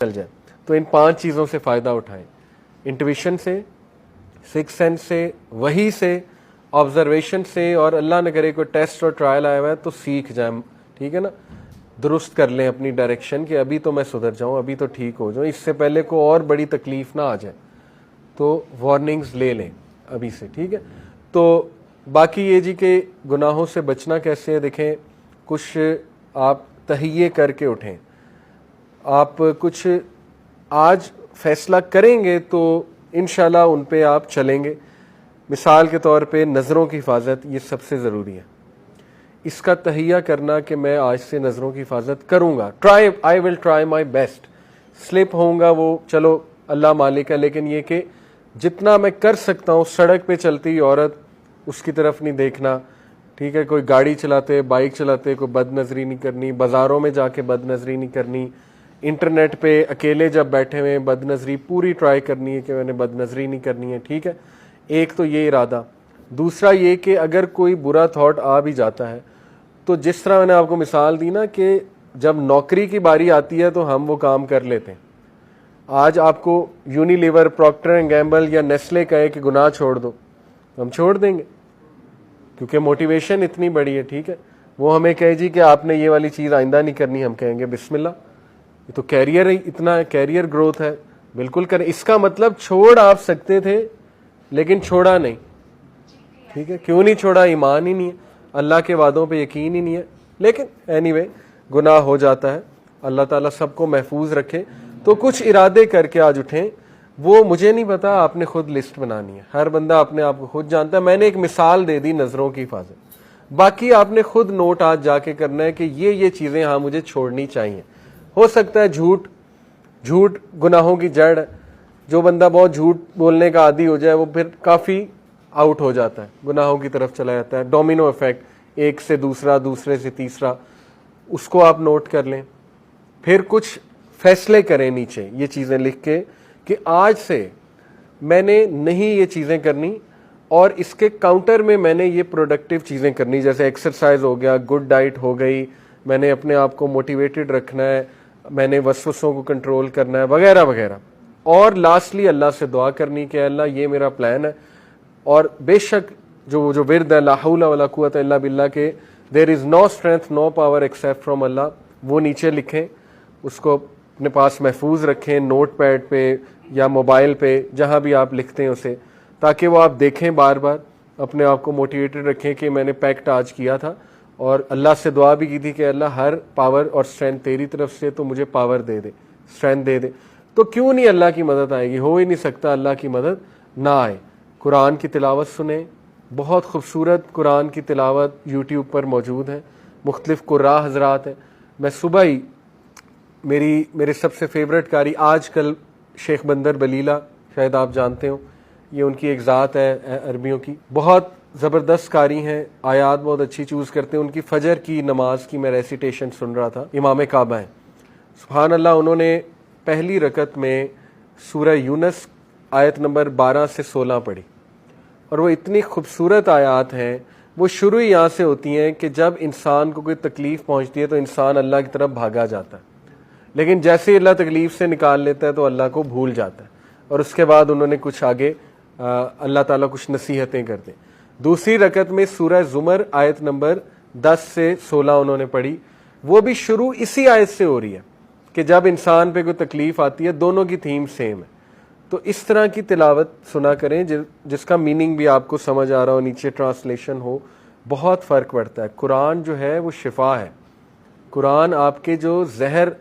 चल जाए। तो इन 5 चीज़ों से फ़ायदा उठाएं, इंट्यूशन से, सिक्स सेंस से, वही से, ऑब्जर्वेशन से, और अल्लाह न करे कोई टेस्ट और ट्रायल आया हुआ है तो सीख जाए, ठीक है ना, दुरुस्त कर लें अपनी डायरेक्शन कि अभी तो मैं सुधर जाऊं, अभी तो ठीक हो जाऊं, इससे पहले को और बड़ी तकलीफ ना आ जाए, तो वार्निंग्स ले लें अभी से, ठीक है। तो बाकी ये जी के गुनाहों से बचना कैसे है, देखें, कुछ आप तहिये करके उठें, आप कुछ आज फैसला करेंगे तो इंशाल्लाह उन पे आप चलेंगे। मिसाल के तौर पे नज़रों की हिफाजत, ये सबसे ज़रूरी है, इसका तहिया करना कि मैं आज से नज़रों की हिफाजत करूँगा, I will try my best. Slip होऊंगा वो चलो अल्लाह मालिक है, लेकिन ये कि जितना मैं कर सकता हूँ, सड़क पे चलती हुई औरत उसकी तरफ नहीं देखना, ठीक है, कोई गाड़ी चलाते, बाइक चलाते कोई बदनज़री नहीं करनी, बाज़ारों में जाके बदनज़री नहीं करनी, इंटरनेट पे अकेले जब बैठे हुए बदनज़री पूरी ट्राई करनी है कि मैंने बदनज़री नहीं करनी है, ठीक है। एक तो ये इरादा। दूसरा ये कि अगर कोई बुरा थॉट आ भी जाता है तो जिस तरह मैंने आपको मिसाल दी ना कि जब नौकरी की बारी आती है तो हम वो काम कर लेते हैं। आज आपको यूनिलीवर, प्रॉक्टर एंड गैम्बल या नेस्ले कहे कि गुनाह छोड़ दो, हम छोड़ देंगे क्योंकि मोटिवेशन इतनी बड़ी है, ठीक है। वो हमें कहे जी कि आपने ये वाली चीज़ आइंदा नहीं करनी, हम कहेंगे बिस्मिल्लाह, ये तो कैरियर ही इतना, कैरियर ग्रोथ है, बिल्कुल करें। इसका मतलब छोड़ आप सकते थे लेकिन छोड़ा नहीं, ठीक है। क्यों नहीं छोड़ा? ईमान ही नहीं है, अल्लाह के वादों पे यकीन ही नहीं है। लेकिन एनीवे गुनाह हो जाता है, अल्लाह ताला सबको महफूज रखे। तो कुछ इरादे करके आज उठें, वो मुझे नहीं पता, आपने खुद लिस्ट बनानी है, हर बंदा अपने आप को खुद जानता है। मैंने एक मिसाल दे दी नज़रों की हिफाजत, बाकी आपने खुद नोट आज जाके करना है कि ये चीज़ें हाँ मुझे छोड़नी चाहिए। हो सकता है झूठ गुनाहों की जड़ है, जो बंदा बहुत झूठ बोलने का आदी हो जाए वो फिर काफ़ी आउट हो जाता है, गुनाहों की तरफ चला जाता है, डोमिनो इफेक्ट, एक से दूसरा, दूसरे से तीसरा, उसको आप नोट कर लें। फिर कुछ फैसले करें नीचे ये चीज़ें लिख के कि आज से मैंने नहीं ये चीज़ें करनी, और इसके काउंटर में मैंने ये प्रोडक्टिव चीज़ें करनी, जैसे एक्सरसाइज हो गया, गुड डाइट हो गई, मैंने अपने आप को मोटिवेटेड रखना है, मैंने वसवसों को कंट्रोल करना है, वगैरह वगैरह। और लास्टली अल्लाह से दुआ करनी कि अल्लाह ये मेरा प्लान है, और बेशक जो विर्द है ला हौला वला कुव्वता इल्ला बिल्लाह के there is no strength no power except from Allah, वो नीचे लिखें, उसको अपने पास महफूज रखें, नोट पैड पे या मोबाइल पे, जहाँ भी आप लिखते हैं उसे, ताकि वो आप देखें बार बार, अपने आप को मोटिवेटेड रखें कि मैंने पैक्ट आज किया था, और अल्लाह से दुआ भी की थी कि अल्लाह हर पावर और स्ट्रेंथ तेरी तरफ से, तो मुझे पावर दे दे, स्ट्रेंथ दे दे। तो क्यों नहीं अल्लाह की मदद आएगी? हो ही नहीं सकता अल्लाह की मदद ना आए। कुरान की तिलावत सुने, बहुत खूबसूरत कुरान की तिलावत यूट्यूब पर मौजूद है, मुख्तलिफ कुर्रा हजरात हैं। मैं सुबह ही मेरे सबसे फेवरेट कारी आजकल शेख बंदर बलीला, शायद आप जानते हो, ये उनकी एक ज़ात है अरबियों की, बहुत ज़बरदस्त कारी हैं, आयात बहुत अच्छी चूज़ करते हैं। उनकी फजर की नमाज की मैं रेसिटेशन सुन रहा था, इमाम काबा हैं, सुभान अल्लाह। उन्होंने पहली रकत में सूरह यूनस आयत नंबर 12 से 16 पढ़ी, और वो इतनी खूबसूरत आयात हैं। वो शुरू ही यहाँ से होती हैं कि जब इंसान को कोई तकलीफ़ पहुँचती है तो इंसान अल्लाह की तरफ भागा जाता है, लेकिन जैसे ही अल्लाह तकलीफ़ से निकाल लेता है तो अल्लाह को भूल जाता है। और उसके बाद उन्होंने कुछ आगे अल्लाह ताला कुछ नसीहतें करते। दूसरी रकत में सूरह ज़ुमर आयत नंबर 10 से 16 उन्होंने पढ़ी, वो भी शुरू इसी आयत से हो रही है कि जब इंसान पे कोई तकलीफ़ आती है, दोनों की थीम सेम है। तो इस तरह की तिलावत सुना करें जिसका मीनिंग भी आपको समझ आ रहा हो, नीचे ट्रांसलेशन हो, बहुत फ़र्क पड़ता है। कुरान जो है वो शिफा है, कुरान आपके जो जहर,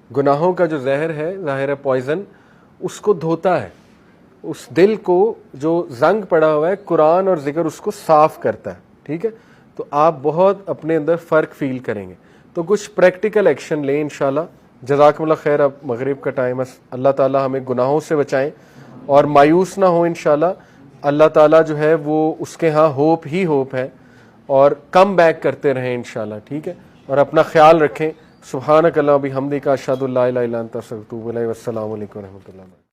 गुनाहों का जो जहर है, ज़ाहिर है पॉइज़न, उसको धोता है, उस दिल को जो जंग पड़ा हुआ है, कुरान और जिक्र उसको साफ़ करता है, ठीक है। तो आप बहुत अपने अंदर फ़र्क फील करेंगे। तो कुछ प्रैक्टिकल एक्शन लें इंशाल्लाह। जज़ाकुमुल्लाह खैर। अब मगरिब का टाइम है, अल्लाह ताला हमें गुनाहों से बचाएं और मायूस ना हो इंशाल्लाह। अल्लाह ताला जो है वो उसके यहाँ होप ही होप है, और कम बैक करते रहें इंशाल्लाह, ठीक है। और अपना ख्याल रखें। सुब्हानक अल्लाहुम्मा बिहम्दिका अशहदु अल्ला इलाहा इल्ला अंता अस्तगफिरुका व अतूबु इलैक। वस्सलामु अलैकुम व रहमतुल्लाहि।